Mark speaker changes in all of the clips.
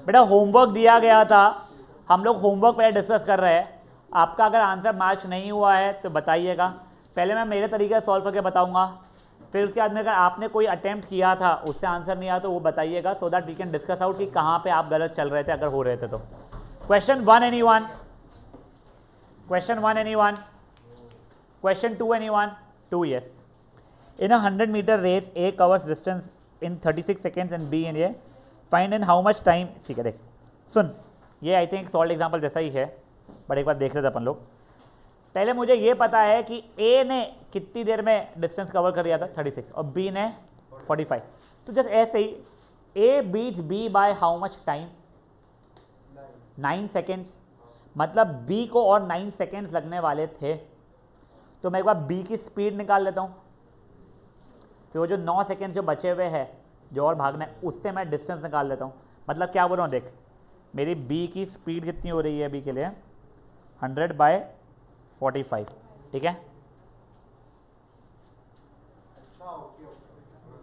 Speaker 1: बेटा होमवर्क दिया गया था, हम लोग होमवर्क पहले डिस्कस कर रहे हैं। आपका अगर आंसर मैच नहीं हुआ है तो बताइएगा। पहले मैं मेरे तरीके से सॉल्व करके बताऊंगा, फिर उसके बाद में अगर आपने कोई अटेम्प्ट किया था उससे आंसर नहीं आया तो वो बताइएगा, so that we can discuss out कि कहाँ पे आप गलत चल रहे थे अगर हो रहे थे तो। Question 1 anyone, question 1 anyone, question 2 anyone, 2 yes. In a 100 meter race, A covers distance in 36 seconds and B in ये find in how much time। ठीक है, देख सुन, ये आई थिंक सॉल्व एग्जाम्पल जैसा ही है, बट एक बार देख लेते अपन लोग। पहले मुझे ये पता है कि A ने कितनी देर में डिस्टेंस कवर कर लिया था 36 और B ने 45, तो जस्ट ऐसे ही A beats B by how much time, 9 seconds, मतलब B को और 9 सेकेंड्स लगने वाले थे। तो मैं एक बार B की स्पीड निकाल लेता हूँ, फिर वो जो 9 सेकेंड जो बचे हुए हैं जो और भागना है उससे मैं डिस्टेंस निकाल लेता हूँ। मतलब क्या बोल रहा हूँ, देख मेरी B की स्पीड कितनी हो रही है अभी के लिए 100/45, ठीक है।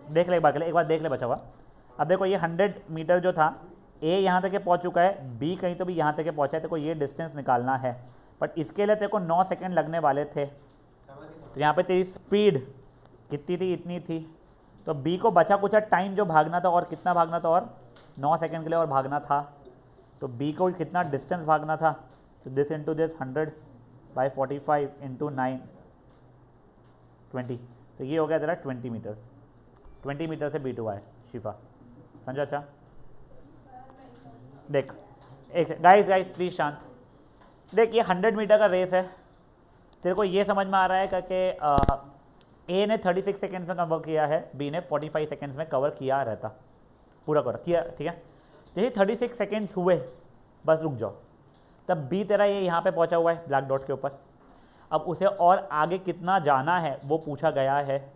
Speaker 1: देख ले एक बार देख ले बचा हुआ। अब देखो ये 100 मीटर जो था A यहाँ तक के पहुँच चुका है, B कहीं तो भी यहाँ तक के पहुँचा है, तेरे को ये डिस्टेंस निकालना है, बट इसके लिए तेरे को 9 सेकेंड लगने वाले थे। तो यहाँ पे तेरी स्पीड कितनी थी, इतनी थी, तो B को बचा कुछ टाइम जो भागना था, और कितना भागना था, और 9 सेकेंड के लिए और भागना था। तो B को कितना डिस्टेंस भागना था, तो दिस इंटू दिस 100/45 इंटू 9 20, तो ये हो गया तेरा 20 मीटर्स। 20 मीटर से B2 आए। शिफा समझा? अच्छा देख, एक गाइस प्लीज शांत। देख ये 100 मीटर का रेस है, तेरे को ये समझ में आ रहा है कि A ने 36 सेकेंड्स में कवर किया है, B ने 45 सेकेंड्स में कवर किया रहता, पूरा कवर किया, ठीक है। जैसे 36 सेकेंड्स हुए बस रुक जाओ, तब B तेरा ये यहाँ पे पहुँचा हुआ है ब्लैक डॉट के ऊपर। अब उसे और आगे कितना जाना है वो पूछा गया है,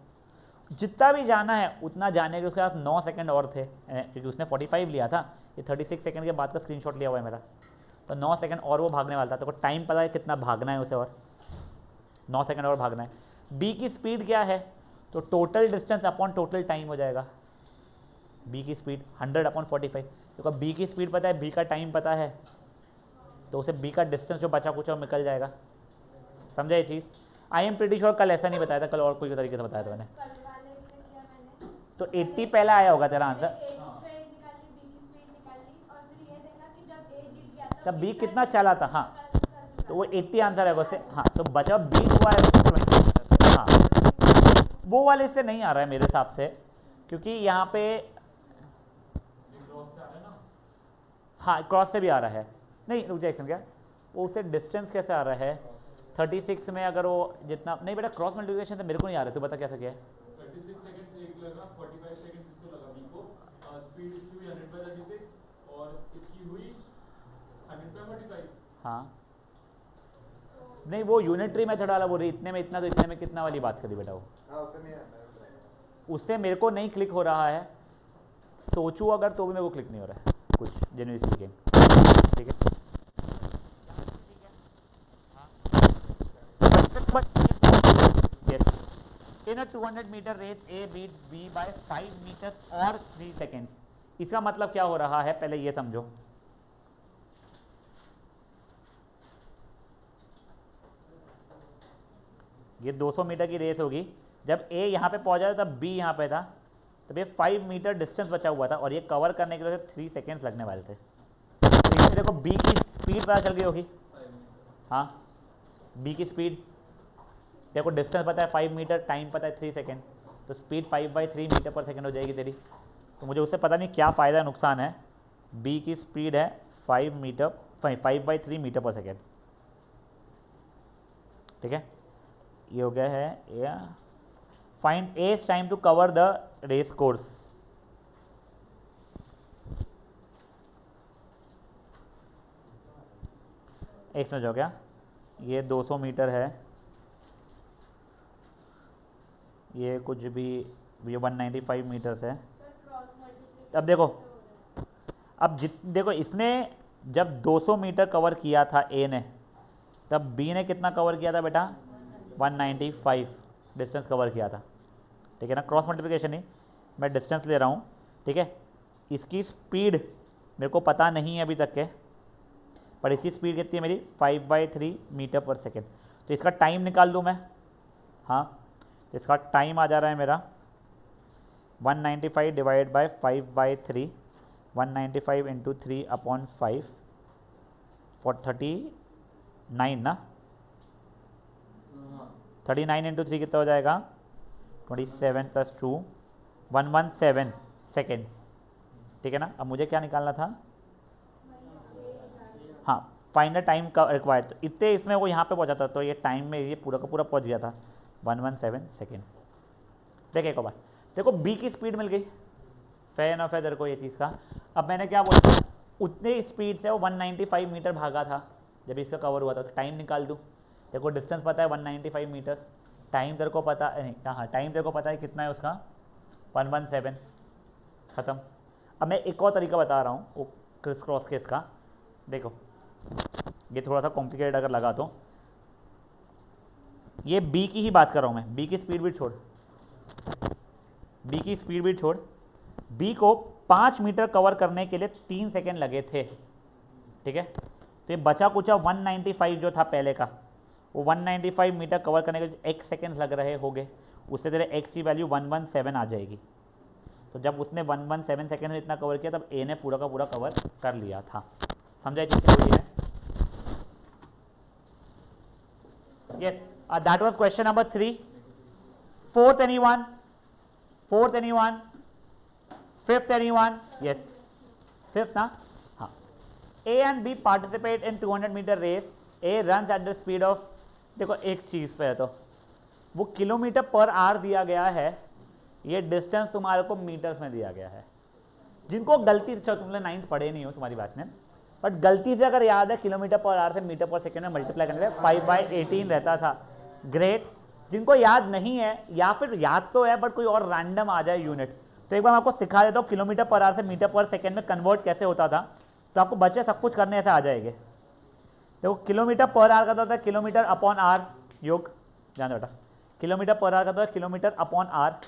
Speaker 1: जितना भी जाना है उतना जाने के उसके पास 9 सेकेंड और थे, क्योंकि उसने 45 लिया था, ये 36 सेकेंड के बाद का स्क्रीनशॉट लिया हुआ है मेरा, तो 9 सेकेंड और वो भागने वाला था। तो टाइम पता है कितना भागना है उसे, और 9 सेकेंड और भागना है। B की स्पीड क्या है, तो total distance upon total time हो जाएगा। B की स्पीड 100/45, तो B की स्पीड पता है, B का टाइम पता है, तो उसे B का डिस्टेंस जो बचा कुछ और निकल जाएगा। समझा ये चीज़? आई एम प्रीटी श्योर कल ऐसा नहीं बताया था, कल और कोई तरीके से बताया था मैंने। तो 80 पहला आया होगा तेरा आंसर, तब B कितना चला था, हाँ तो वो 80 आंसर है उससे, हाँ तो बचा B हुआ है। हाँ वो वाले से नहीं आ रहा है मेरे हिसाब से, क्योंकि यहाँ पे हाँ क्रॉस से भी आ रहा है। नहीं रुक जाए, क्या वो उससे डिस्टेंस कैसे आ रहा है 36 में, अगर वो जितना नहीं बेटा क्रॉस मल्टीप्लिकेशन से मेरे को नहीं आ रहा है, तू बता कैसा क्या है।
Speaker 2: 36 सेकंड से एक लगा, 45 सेकंड इसको लगा B को, स्पीड इसकी हुई 100/36 और इसकी हुई 100/45।
Speaker 1: हाँ नहीं वो यूनिटरी मेथड वाला बोल रही, इतने में इतना तो इतने में कितना वाली बात करी बेटा वो। उससे मेरे को नहीं क्लिक हो रहा है, सोचूं अगर तो भी मेरे को क्लिक नहीं हो रहा है कुछ, जेन्युइन स्पीकिंग, ठीक है। In a 200 meter race A beats B by 5 meters और 3 seconds। इसका मतलब क्या हो रहा है पहले ये समझो। ये 200 मीटर की रेस होगी, जब A यहाँ पे पहुँचा था तब B यहाँ पे था, तब ये 5 मीटर डिस्टेंस बचा हुआ था और ये कवर करने के लिए 3 सेकेंड्स लगने वाले थे। इसमें देखो B की स्पीड पता चल गई होगी, हाँ B की स्पीड देखो, डिस्टेंस पता है 5 मीटर, टाइम पता है 3 सेकेंड, तो स्पीड 5/3 मीटर पर सेकेंड हो जाएगी तेरी। तो मुझे उससे पता नहीं क्या फ़ायदा नुकसान है। B की स्पीड है 5/3 मीटर पर सेकेंड, ठीक है। ये हो गया है find A's time to cover the race course. एक समझो क्या, ये 200 मीटर है, ये कुछ भी ये 195 मीटर्स है। अब देखो, देखो इसने जब 200 मीटर कवर किया था A ने, तब B ने कितना कवर किया था बेटा 195 डिस्टेंस कवर किया था, ठीक है ना। क्रॉस मल्टीप्लिकेशन ही मैं डिस्टेंस ले रहा हूँ, ठीक है। इसकी स्पीड मेरे को पता नहीं है अभी तक के, पर इसकी स्पीड कितनी है मेरी 5/3 मीटर पर सेकेंड। तो इसका टाइम निकाल दूँ मैं, हाँ, तो इसका टाइम आ जा रहा है मेरा 195 डिवाइड बाय 5/3, 195 इंटू 3/5 फॉर 39 ना, 39 इंटू 3 कितना हो जाएगा 27 + 2 117 सेकेंड्स, ठीक है ना। अब मुझे क्या निकालना था, हाँ, फाइंड द टाइम रिक्वायर्ड, तो इतने इसमें वो यहाँ पे पहुँचा था, तो ये टाइम में ये पूरा का पूरा पहुँच गया था 117 सेकेंड्स। देखिए एक बार, देखो बी की स्पीड मिल गई, फेयर एनफ है तेरे को ये चीज़ का। अब मैंने क्या बोला, उतने स्पीड से वो 195 मीटर भागा था जब इसका कवर हुआ था, तो टाइम निकाल दूँ। देखो डिस्टेंस पता है 195 मीटर, टाइम तेरे को पता नहीं, हाँ टाइम तेरे को पता है कितना है उसका 117, ख़त्म। अब मैं एक और तरीका बता रहा हूँ वो क्रिस क्रॉस केस का। देखो ये थोड़ा सा कॉम्प्लिकेटेड अगर लगा तो, ये बी की ही बात कर रहा हूँ मैं, बी की स्पीड भी छोड़, बी की स्पीड भी छोड़, बी को 5 मीटर कवर करने के लिए 3 सेकेंड लगे थे, ठीक है। तो ये बचा कुचा 195 जो था पहले का, वो 195 मीटर कवर करने के लिए x सेकेंड लग रहे होंगे, उससे तेरे x की वैल्यू 117 आ जाएगी। तो जब उसने 117 सेकेंड में इतना कवर किया तब a ने पूरा का पूरा कवर कर लिया था। समझा चीज़ है? Yes, that was question number 3. Fourth anyone? Fourth anyone? Fifth anyone? Yes. Fifth ना? हाँ. A and B participate in 200 meter race. A runs at the speed of, देखो एक चीज़ पे है तो वो किलोमीटर पर आवर दिया गया है, ये डिस्टेंस तुम्हारे को मीटर्स में दिया गया है। जिनको गलती से, तुमने 9th पढ़े नहीं हो तुम्हारी बात में, बट गलती से अगर याद है किलोमीटर पर आवर से मीटर पर सेकेंड में मल्टीप्लाई करने में 5/18 रहता था, ग्रेट। जिनको याद नहीं है या फिर याद तो है बट कोई और रैंडम आ जाए यूनिट, तो एक बार मैं आपको सिखा देता हूँ किलोमीटर पर आवर से मीटर पर सेकेंड में कन्वर्ट कैसे होता था, तो आपको बच्चे सब कुछ करने ऐसे आ जाएंगे। देखो किलोमीटर पर आवर का होता है किलोमीटर अपॉन आर योग, ध्यान बेटा, किलोमीटर पर आवर का होता है किलोमीटर अपॉन आर।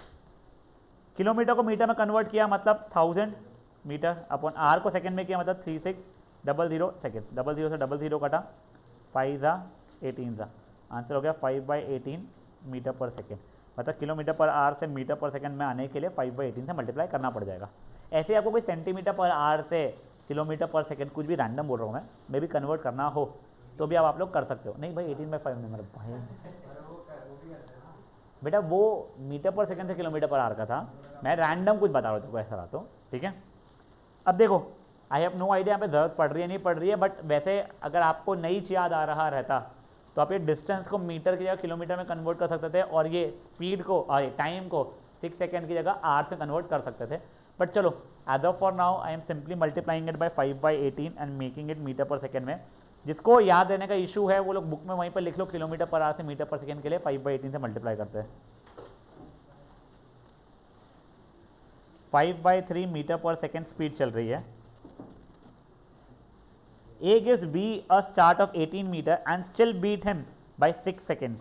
Speaker 1: किलोमीटर को मीटर में कन्वर्ट किया मतलब 1000 मीटर, अपॉन आर को सेकेंड में किया मतलब 3600 सेकेंड, 00 से 00 कटा, 5 ज़ा 18 ज़ा, आंसर हो गया 5/18 मीटर पर सेकेंड। मतलब किलोमीटर पर आवर से मीटर पर सेकेंड में आने के लिए 5/18 से मल्टीप्लाई करना पड़ जाएगा। ऐसे आपको कोई सेंटीमीटर पर आवर से किलोमीटर पर सेकेंड, कुछ भी रैंडम बोल रहा हूँ मैं भी कन्वर्ट करना हो तो भी आप लोग कर सकते हो। नहीं भाई 18/5 नहीं, मतलब भाई बेटा वो मीटर पर सेकेंड से किलोमीटर पर आवर का था, मैं रैंडम कुछ बता रहा हूँ ऐसा रहा तो, ठीक है। अब देखो आई हैव नो आइडिया यहाँ पे ज़रूरत पड़ रही है नहीं पड़ रही है, बट वैसे अगर आपको नहीं याद आ रहा रहता तो आप ये डिस्टेंस को मीटर की जगह किलोमीटर में कन्वर्ट कर सकते थे, और ये स्पीड को टाइम को 6 सेकेंड की जगह आर से कन्वर्ट कर सकते थे। बट चलो as of for now I am simply multiplying it by 5/18 and making it metre per second में। जिसको याद रहने का इशू है वो लोग बुक में वहीं पर लिख लो, किलोमीटर पर आवर से मीटर पर सेकेंड के लिए 5/18 से मल्टीप्लाई करते हैं। 5/3 मीटर पर सेकेंड स्पीड चल रही है। A gives B a start of 18 meter and still beat him by 6 seconds.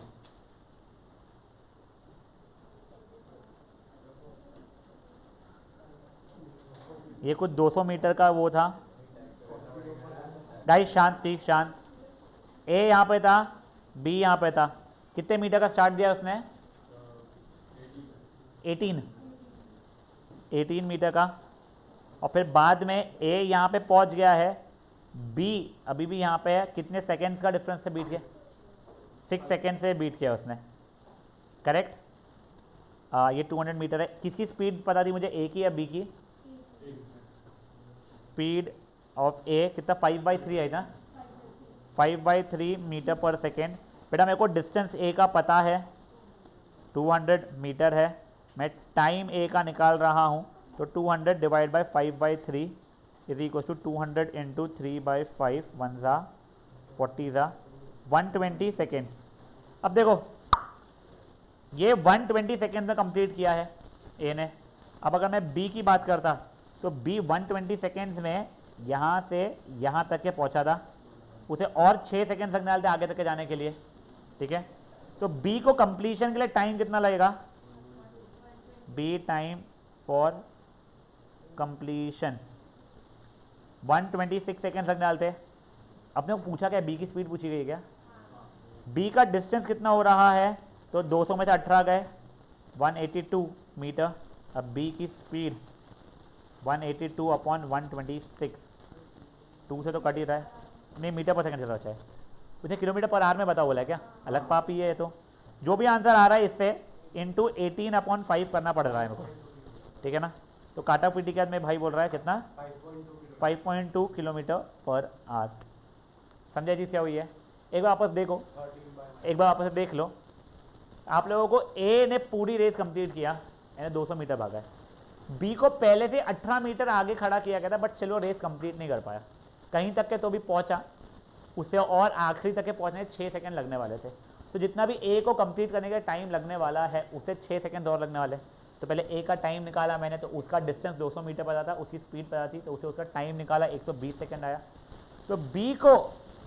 Speaker 1: ये कुछ 200 मीटर का वो था। गाइस शांत प्लीज शांत। A यहाँ पे था, B यहाँ पे था। कितने मीटर का स्टार्ट दिया उसने? 18 मीटर का, और फिर बाद में A यहाँ पे पहुँच गया है, B अभी भी यहाँ पे है। कितने सेकेंड्स का डिफरेंस से बीट किया? 6 सेकेंड से बीट किया उसने, करेक्ट। ये 200 मीटर है। किसकी स्पीड पता थी मुझे, A की या B की? स्पीड ऑफ A कितना 5/3 है ना, 5/3 मीटर पर सेकेंड। बेटा मेरे को डिस्टेंस A का पता है 200 मीटर है, मैं टाइम A का निकाल रहा हूँ, तो 200 divide by 5/3 is equal to 200 into 3/5, 1 ज़ा 40 ज़ा 120 सेकेंड्स। अब देखो ये 120 सेकेंड में कंप्लीट किया है ए ने। अब अगर मैं बी की बात करता तो बी 120 सेकेंड्स में यहाँ से यहाँ तक के पहुँचा था, उसे और 6 सेकेंड लगने वाले थे आगे तक के जाने के लिए, ठीक है। तो बी को कंप्लीशन के लिए टाइम कितना लगेगा? B time for completion 126 second लगने वाले थे। अपने को पूछा क्या, बी की स्पीड पूछी गई है क्या? बी का डिस्टेंस कितना हो रहा है, तो 200 में से 18 गए, 182 मीटर। अब बी की स्पीड 182 अपॉन 126, 2 से तो कट ही रहा है, नहीं मीटर पर सेकंड चल रहा है। उसने किलोमीटर पर आवर में बता बोला है क्या? अलग पाप ही है। तो जो भी आंसर आ रहा है इससे इंटू 18/5 करना पड़ रहा है मेरे को, ठीक है ना। तो काटा पीटी के बाद में भाई बोल रहा है कितना, 5.2 किलोमीटर पर आवर। समझे जी क्या हुई है? एक बार वापस देखो, एक बार वापस देख लो। आप लोगों को ए ने पूरी रेस कंप्लीट किया, यानी 200 मीटर भागा है। बी को पहले से 18 मीटर आगे खड़ा किया गया था, बट चलो रेस कंप्लीट नहीं कर पाया, कहीं तक के तो भी पहुंचा, उससे और आखिरी तक के पहुंचने 6 सेकंड लगने वाले थे। तो जितना भी ए को कंप्लीट करने का टाइम लगने वाला है उससे 6 सेकंड और लगने वाले। तो पहले ए का टाइम निकाला मैंने, तो उसका डिस्टेंस 200 मीटर पता था, उसकी स्पीड पता थी, तो उसे उसका टाइम निकाला, 120 सेकंड आया। तो बी को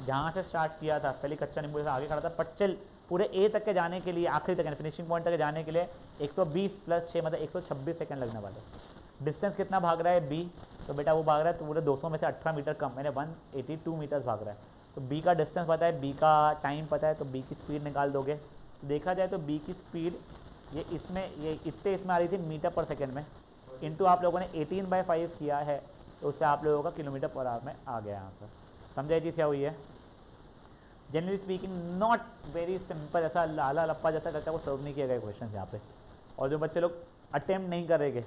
Speaker 1: जहाँ से स्टार्ट किया था, पहले कच्चा नींबू से आगे खड़ा था, बट चल पूरे ए तक के जाने के लिए, आखिरी तक फिनिशिंग पॉइंट तक जाने के लिए 120 + 6 मतलब 126 सेकंड लगने वाले। डिस्टेंस कितना भाग रहा है बी, तो बेटा वो भाग रहा है तो पूरे 200 में से 18 मीटर कम, मैंने 182 मीटर्स भाग रहा है। तो बी का डिस्टेंस पता है, बी का टाइम पता है, तो बी की स्पीड निकाल दोगे। तो देखा जाए तो बी की स्पीड ये इसमें आ रही थी मीटर पर सेकेंड में, इंटू आप लोगों ने 18/5 किया है, तो उससे आप लोगों का किलोमीटर पर आवर में आ गया आंसर। समझे चीज़ क्या हुई है? Generally speaking not very simple, ऐसा लाला लप्पा जैसा करके वो सर्व नहीं किए गए क्वेश्चन यहाँ पे। और जो बच्चे लोग अटेम्प्ट नहीं करेंगे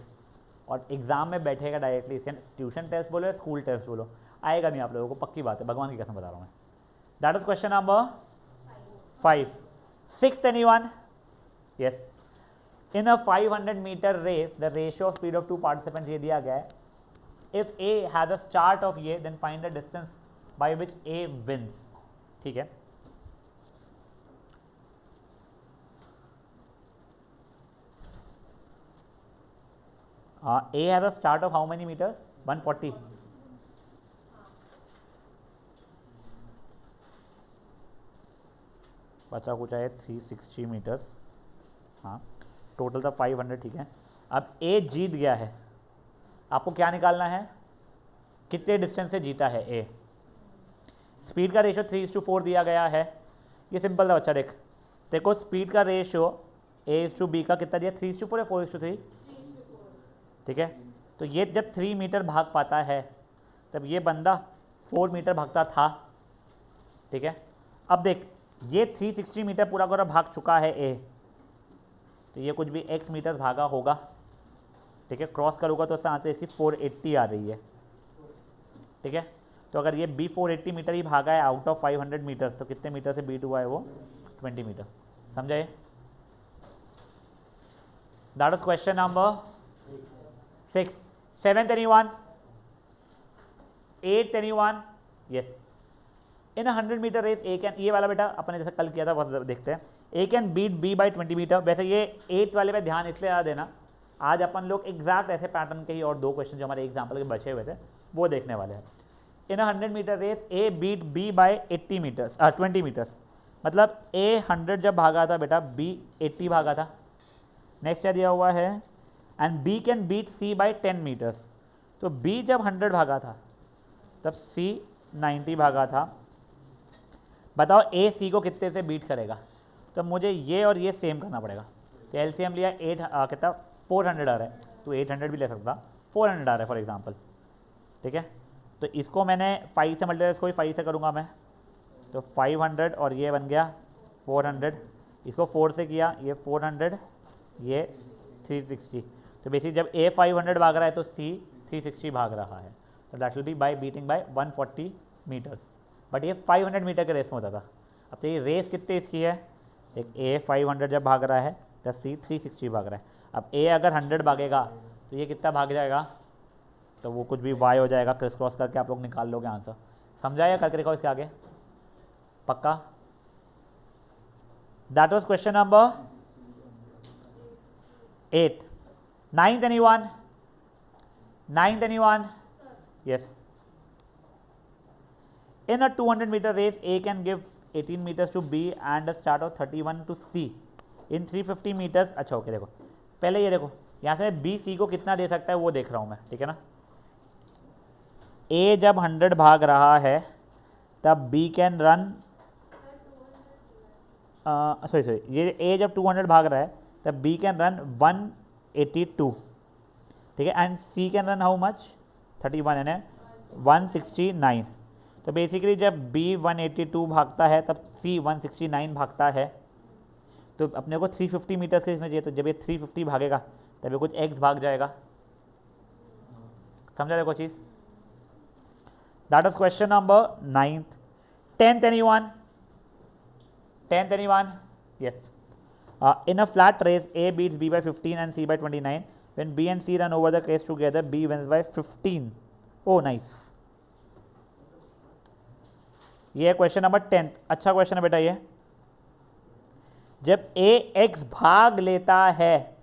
Speaker 1: और एग्जाम में बैठेगा डायरेक्टली, इसके ट्यूशन टेस्ट बोलो या स्कूल टेस्ट बोलो, आएगा नहीं आप लोगों को, पक्की बात है, भगवान की कसम बता रहा हूँ मैं। That is question number 5। 6th anyone? Yes. In a 500 metre race the ratio of speed of 2 participants ये दिया गया है। If A has a start of ये, then find the distance by which A wins. ठीक है, A has a start of how many meters? 140. बचा कुछ है 360 मीटर्स, हाँ टोटल था 500, ठीक है। अब A जीत गया है, आपको क्या निकालना है, कितने डिस्टेंस से जीता है A। स्पीड का रेशियो 3:4 दिया गया है, ये सिंपल था बच्चा, देखो स्पीड का रेशियो A/B का कितना दिया, 3:4 या 4:3, ठीक है। तो ये जब 3 मीटर भाग पाता है तब ये बंदा 4 मीटर भागता था, ठीक है। अब देख ये 360 मीटर पूरा पूरा भाग चुका है ए, तो ये कुछ भी x मीटर भागा होगा, ठीक है। क्रॉस करूँगा तो यहाँ से इसकी 480 आ रही है, ठीक है। तो अगर ये B 480 मीटर ही भागा है आउट ऑफ 500 मीटर्स, तो कितने मीटर से बीट हुआ है वो, 20 मीटर। समझे? That is question number 6. 7th anyone? 8th anyone? Yes. In a 100 meter race A can, ये वाला बेटा अपने जैसा कल किया था बस देखते हैं। A can beat B by 20 metre. वैसे ये 8th वाले पे ध्यान इसलिए आ देना, आज अपन लोग एग्जैक्ट ऐसे पैटर्न के ही और 2 क्वेश्चन जो हमारे एग्जाम्पल के बचे हुए थे वो देखने वाले हैं। In 100 metre race A beat B by 20 metres, मतलब A 100 जब भागा था बेटा B 80 भागा था। नेक्स्ट क्या दिया हुआ है, and B can beat C by 10 metres. तो B जब 100 भागा था तब C 90 भागा था। बताओ A C को कितने से बीट करेगा, तो मुझे ये और ये सेम करना पड़ेगा। तो LCM लिया 8 कितना 400 आ रहा है, तो 800 भी ले सकता, 400 आ रहा है फॉर एग्जांपल, ठीक है। तो इसको मैंने 5 से मल्टीप्लाई, इसको भी 5 से करूँगा मैं, तो 500 और ये बन गया 400, इसको 4 से किया, ये 400, ये 360। तो बेसिकली जब A 500 भाग रहा है तो C 360 भाग रहा है, तो that will be by beating by 140 metres. But ये 500 मीटर के रेस में होता था। अब तो ये रेस कितने इसकी है, एक A 500 जब भाग रहा है तब C 360 भाग रहा है। अब A अगर 100 भागेगा तो ये कितना भाग जाएगा, तो वो कुछ भी Y हो जाएगा, क्रिस क्रॉस करके आप लोग निकाल लोगे आंसर। समझा या करके देखो इसके आगे, पक्का? That was question number 8. 9th anyone? 9th anyone? Yes. In a 200 meter race, A can give 18 meters to B and a start of 31 to C. In 350 meters, अच्छा ओके, देखो पहले ये देखो यहाँ से B C को कितना दे सकता है वो देख रहा हूँ मैं, ठीक है ना। ए जब 100 भाग रहा है तब बी कैन रन, सॉरी ये ए जब 200 भाग रहा है तब बी कैन रन 182, ठीक है, and C can run how much 31 यानी 169। तो बेसिकली जब बी 182 भागता है तब सी 169 भागता है। तो अपने को 350 मीटर्स के इसमें चाहिए, तो जब ये 350 भागेगा तब ये कुछ एक्स भाग जाएगा। समझा देखो चीज़। That is question number 9th। 10th anyone? 10th anyone? Yes. In a flat race, A beats B by 15 and C by 29. When B and C run over the race together, B wins by 15. Oh, nice. ये है question number 10th। अच्छा question है बेटा ये। जब A x भाग लेता है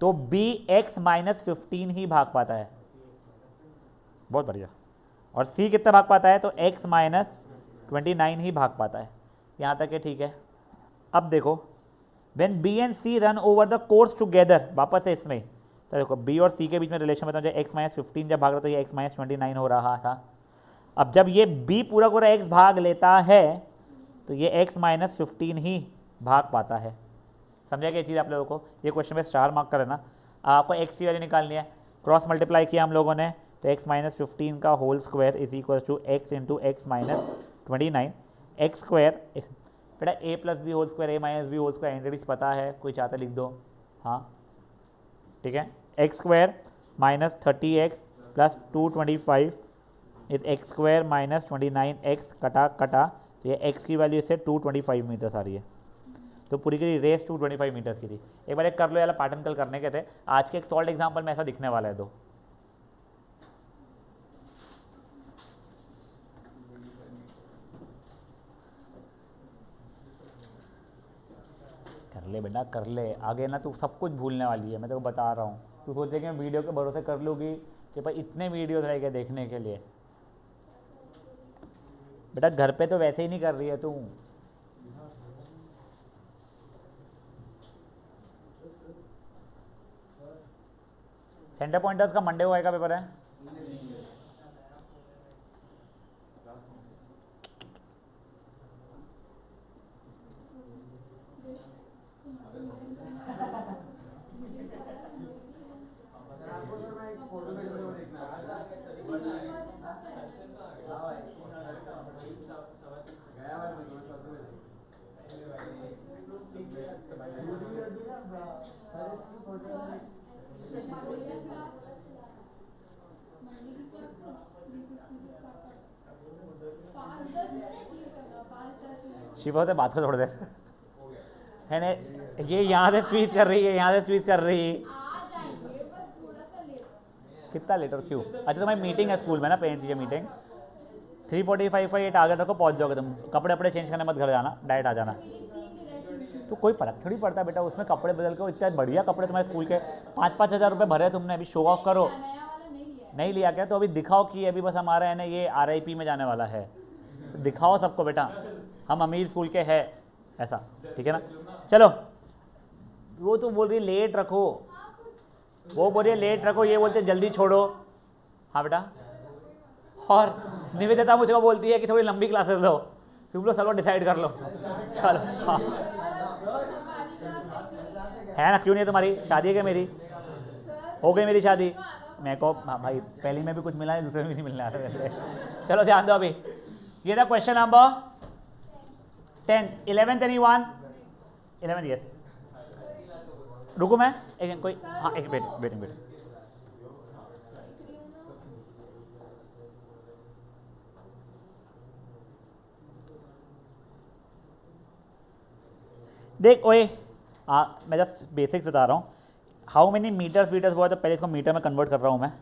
Speaker 1: तो B x माइनस 15 ही भाग पाता है। बहुत बढ़िया। और C कितना भाग पाता है? तो x माइनस 29 ही भाग पाता है। यहाँ तक है ठीक है। अब देखो when B and C run over the course together, वापस से इसमें तो देखो B और C के बीच में रिलेशन बताऊँ, जब x माइनस 15 जब भाग रहा तो ये x माइनस 29 हो रहा था। अब जब ये B पूरा पूरा x भाग लेता है तो ये x माइनस 15 ही भाग पाता है। समझा क्या चीज़ आप लोगों को? ये क्वेश्चन में स्टार मार्क कर लेना। आपको x की वैल्यू निकालनी है, क्रॉस मल्टीप्लाई किया हम लोगों ने तो x माइनस 15 का whole square is equal to x into X minus 29। X square बेटा a plus B whole square, a minus B whole square entities पता है, कोई चाहता लिख दो। हाँ ठीक है, X square minus 30x plus 225 is X square minus 29x कटा कटा, तो ये x की वैल्यू इससे 225 मीटर्स आ रही है। तो पूरी की रेस 225 मीटर्स की थी। एक बार एक कर लो यार, पैटर्न कल करने के थे, आज के एक सॉल्ट एग्जाम्पल में ऐसा दिखने वाला है। दो कर ले बेटा कर ले, आगे ना तू सब कुछ भूलने वाली है, मैं तेको बता रहा हूँ। तू सोचे कि मैं वीडियो के भरोसे कर लूँगी कि भाई इतने वीडियोस रह गए देखने के लिए। बेटा घर पे तो वैसे ही नहीं कर रही है तू। सेंटर पॉइंटर्स का मंडे को आएगा पेपर है। शिवा से बात को छोड़ दे है ना, ये यहाँ से स्पीच कर रही है, यहाँ से स्पीच कर रही है। कितना लेट और क्यों? अच्छा तुम्हारी मीटिंग है स्कूल में ना, पेरेंट टीचर मीटिंग 3:45 पर ये टारगेट रखो, पहुँच जाओगे तुम। कपड़े वपड़े चेंज करने मत घर जाना, डायरेक्ट आ जाना। तो कोई फ़र्क थोड़ी पड़ता है बेटा, उसमें कपड़े बदल के इतना बढ़िया कपड़े तुम्हारे स्कूल के 5-5 हज़ार रुपये भरे तुमने, अभी शो ऑफ करो। नहीं लिया क्या? तो अभी दिखाओ कि अभी बस हमारा है ना ये RIP में जाने वाला है, तो दिखाओ सबको बेटा हम अमीर स्कूल के हैं, ऐसा ठीक है ना। चलो वो तो बोल रही लेट रखो, वो बोल रही है लेट रखो, ये बोलते जल्दी छोड़ो। हाँ बेटा, और निवेदिता मुझको बोलती है कि थोड़ी लंबी क्लासेस लो। तुम लोग सब डिसाइड कर लो। चलो हाँ है ना, क्यों नहीं है? तुम्हारी शादी है क्या? मेरी हो गई मेरी शादी। मेरे को हाँ भाई पहली में भी कुछ मिला है, दूसरे में भी नहीं मिलने आ रहा। चलो ध्यान दो अभी। ये था question number 10। 11th anyone? 11th yes. रुको मैं एक कोई हाँ एक वेटिंग। देख ओए मैं जस्ट बेसिक्स बता रहा हूँ। हाउ मेनी मीटर्स हुआ, तो पहले इसको मीटर में कन्वर्ट कर रहा हूँ मैं,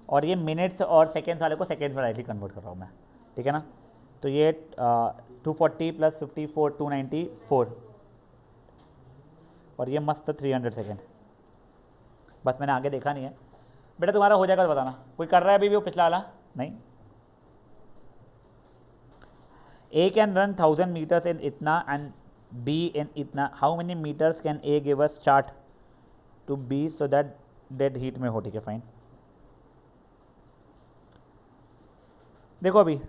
Speaker 1: और ये मिनट्स और सेकेंड्स वाले को सेकेंड्स में डायरेक्टली कन्वर्ट कर रहा हूँ मैं, ठीक है ना। तो ये 240 प्लस 54 294, और ये मस्त 300 सेकेंड। बस मैंने आगे देखा नहीं है बेटा, तुम्हारा हो जाएगा तो बताना। कोई कर रहा है अभी भी वो पिछला वाला? नहीं। A can run 1000 metres in इतना एंड B इन इतना। How many metres can A give a start? To be so that dead heat में हो, ठीक है फाइन। देखो अभी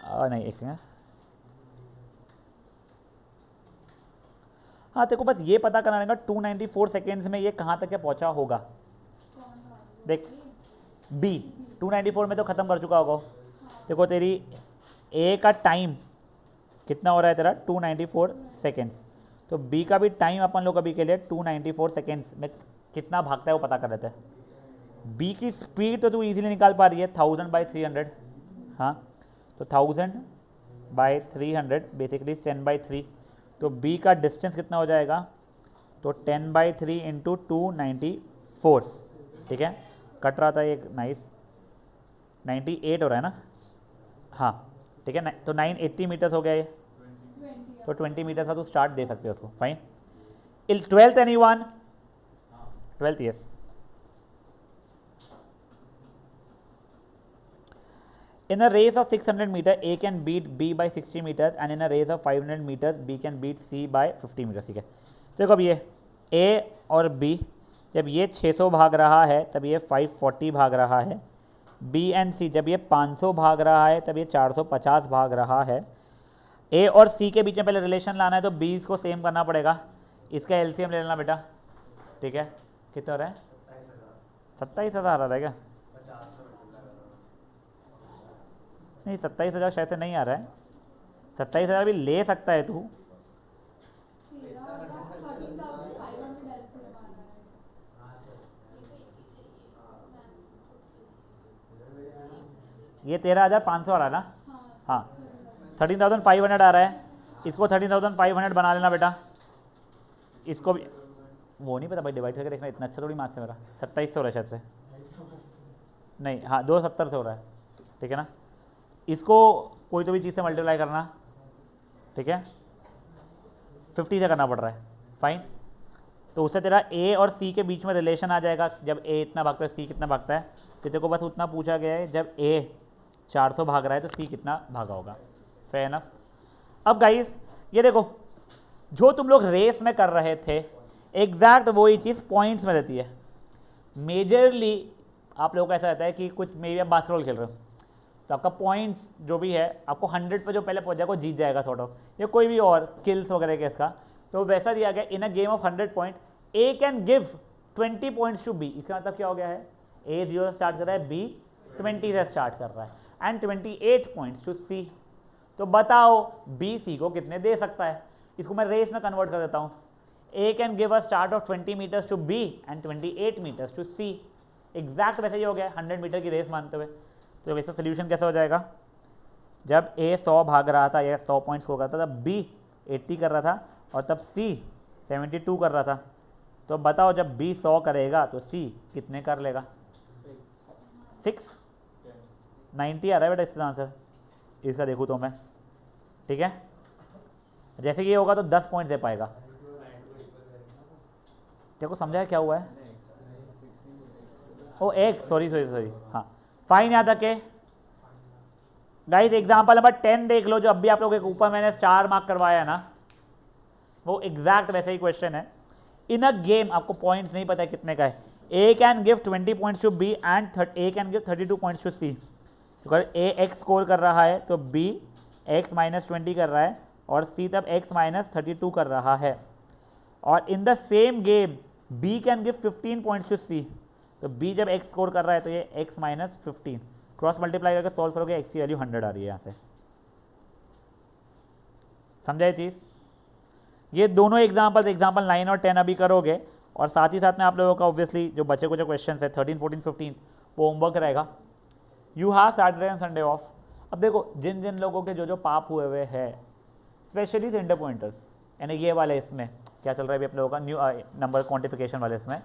Speaker 1: नहीं एक सेकंड, हाँ तेरे को बस ये पता करना रहेगा 294 सेकेंड्स में ये कहाँ तक पहुँचा होगा। देख बी 294 में तो ख़त्म कर चुका होगा। देखो तेरी ए का टाइम कितना हो रहा है तेरा 294 सेकेंड्स, तो बी का भी टाइम अपन लोग अभी के लिए 294 सेकेंड्स में कितना भागता है वो पता कर लेते हैं। बी की स्पीड तो तू इजीली निकाल पा रही है 1000/300, हाँ तो 1000/300 बेसिकली 10/3, तो बी का डिस्टेंस कितना हो जाएगा, तो 10/3 इंटू 294, ठीक है कट रहा था एक नाइस 98 हो रहा है ना, हाँ ठीक है तो 980 मीटर्स हो गया ये, तो 20 मीटर का तो स्टार्ट दे सकते हो उसको, fine. 12th anyone, 12th yes. In a race of 600 meter, A can beat B by 60 meters and in a race of 500 meters, B can beat C by 50 meters, ठीक है। देखो अब ये A और B जब ये 600 भाग रहा है तब ये 540 भाग रहा है, B एंड C जब ये 500 भाग रहा है तब ये 450 भाग रहा है। A और C के बीच में पहले रिलेशन लाना है तो B को सेम करना पड़ेगा, इसका एलसीएम ले लेना बेटा, ठीक है कितना हो रहा है 27,000 आ रहा है क्या, नहीं 27,000 शायद से नहीं आ रहा है, 27,000 भी ले सकता है तू, ये 13,500 आ रहा है ना, हाँ 13,500 आ रहा है, इसको 13,500 बना लेना बेटा, इसको भी वो नहीं पता भाई डिवाइड करके देखना, इतना अच्छा थोड़ी मार्क्स है मेरा, 27 हो रहा है शायद से, नहीं हाँ 270 से हो रहा है, ठीक है ना, इसको कोई तो भी चीज़ से मल्टीप्लाई करना, ठीक है 50 से करना पड़ रहा है, फाइन। तो उससे तेरा ए और सी के बीच में रिलेशन आ जाएगा, जब ए इतना भागता है सी कितना भागता है, तो तेरे को बस उतना पूछा गया है जब ए 400 भाग रहा है तो सी कितना भागा होगा, फेयर इनफ। अब गाइस ये देखो जो तुम लोग रेस में कर रहे थे एग्जैक्ट वही चीज़ पॉइंट्स में रहती है। मेजरली आप लोगों को ऐसा रहता है कि कुछ मे बी आप बास्केटबॉल खेल रहे हो तो आपका पॉइंट्स जो भी है आपको 100 पे जो पहले पहुंच जाएगा वो जीत जाएगा सॉर्ट ऑफ, या कोई भी और किल्स वगैरह के इसका, तो वैसा दिया गया in a game of 100 point A can give 20 points to B. इसका मतलब क्या हो गया है, ए 0 से स्टार्ट कर रहा है, बी 20 से स्टार्ट कर रहा है एंड 28 पॉइंट्स टू सी। तो बताओ बी सी को कितने दे सकता है, इसको मैं रेस में कन्वर्ट कर देता हूँ। A can give a start of 20 metres to B and 28 metres to C. Exact वैसे ही हो गया 100 मीटर की रेस मानते हुए। तो वैसा सोल्यूशन कैसे हो जाएगा, जब ए 100 भाग रहा था या 100 पॉइंट्स को कर रहा था तब बी 80 कर रहा था और तब सी 72 कर रहा था। तो बताओ जब बी 100 करेगा तो सी कितने कर लेगा, 690 आ रहा है बेटा इसका आंसर, इसका देखूँ तो मैं, ठीक है जैसे कि ये होगा तो 10 पॉइंट दे पाएगा। देखो समझाया क्या हुआ है, ओ एक सॉरी हाँ फाइन याद रखे गाइस। एग्जाम्पल नंबर 10 देख लो, जो अभी आप लोगों के ऊपर मैंने 4 मार्क करवाया है ना, वो एग्जैक्ट वैसे ही क्वेश्चन है। इन अ गेम आपको पॉइंट्स नहीं पता है कितने का है, A can give 20 points to B and A can give 32 points to C. अगर ए एक्स स्कोर कर रहा है तो बी एक्स -20 कर रहा है और सी तब एक्स -32 कर रहा है। और in the same game B can give 15 points to C, तो बी जब एक्स स्कोर कर रहा है तो ये एक्स -15 क्रॉस मल्टीप्लाई करके सॉल्व करोगे, एक्स की वैल्यू 100 आ रही है यहाँ से। समझा ये चीज़। ये दोनों एग्जाम्पल 9 और 10 अभी करोगे और साथ ही साथ में आप लोगों का ऑब्वियसली जो बचे कुछ क्वेश्चन है 13, 14, 15 वो होमवर्क रहेगा। You have Saturday and Sunday off. अब देखो जिन जिन लोगों के जो पाप हुए हुए हैं, स्पेशली सेंटर पॉइंटर्स, यानी ये वाले इसमें क्या चल रहा है अभी आप लोगों का न्यू नंबर क्वान्टिफिकेशन वाले इसमें,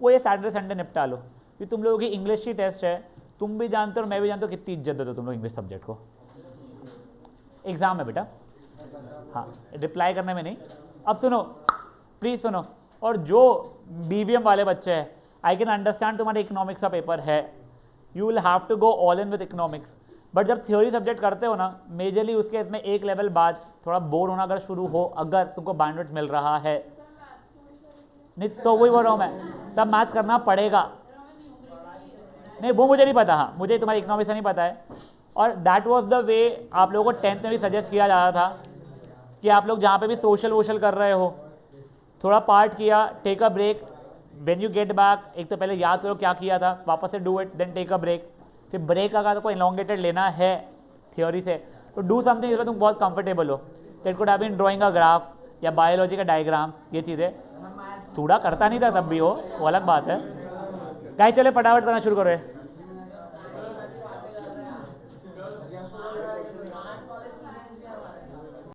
Speaker 1: वो ये सैटरडे संडे निपटा लो। कि तुम लोगों की इंग्लिश की टेस्ट है, तुम भी जानते हो और मैं भी जानता हूँ कितनी इज्जत देते हो तुम लोग इंग्लिश सब्जेक्ट को। एग्जाम है बेटा, हाँ रिप्लाई करने में नहीं। अब सुनो प्लीज़ सुनो, और जो BVM वाले बच्चे हैं, आई कैन अंडरस्टैंड तुम्हारे इकोनॉमिक्स का पेपर है, you will have to go all in with economics, but जब थ्योरी सब्जेक्ट करते हो ना, मेजरली उसके इसमें एक लेवल बाद थोड़ा बोर होना अगर शुरू हो, अगर तुमको बैंडविड्थ मिल रहा है नहीं तो वही बोल रहा हूँ मैं, तब मैथ्स करना पड़ेगा। नहीं वो मुझे नहीं पता, हाँ मुझे तुम्हारी इकोनॉमिक्स का नहीं पता है, और दैट वाज द वे आप लोगों को 10th में भी सजेस्ट किया जा रहा था कि आप लोग जहाँ पे भी सोशल वोशल कर रहे हो थोड़ा पार्ट किया, take a break, when you get back एक तो पहले याद करो क्या किया था, वापस से do it, then take a break. फिर ब्रेक अगर तो कोई इलॉन्गेटेड लेना है थियोरी से तो डू समथिंग जिसमें तुम बहुत कंफर्टेबल हो। That could have been drawing a graph या बायोलॉजी का डायग्राम्स, ये चीज़ें थोड़ा करता नहीं था तब भी वो अलग बात है। गाइस चले फटाफट करना शुरू करो।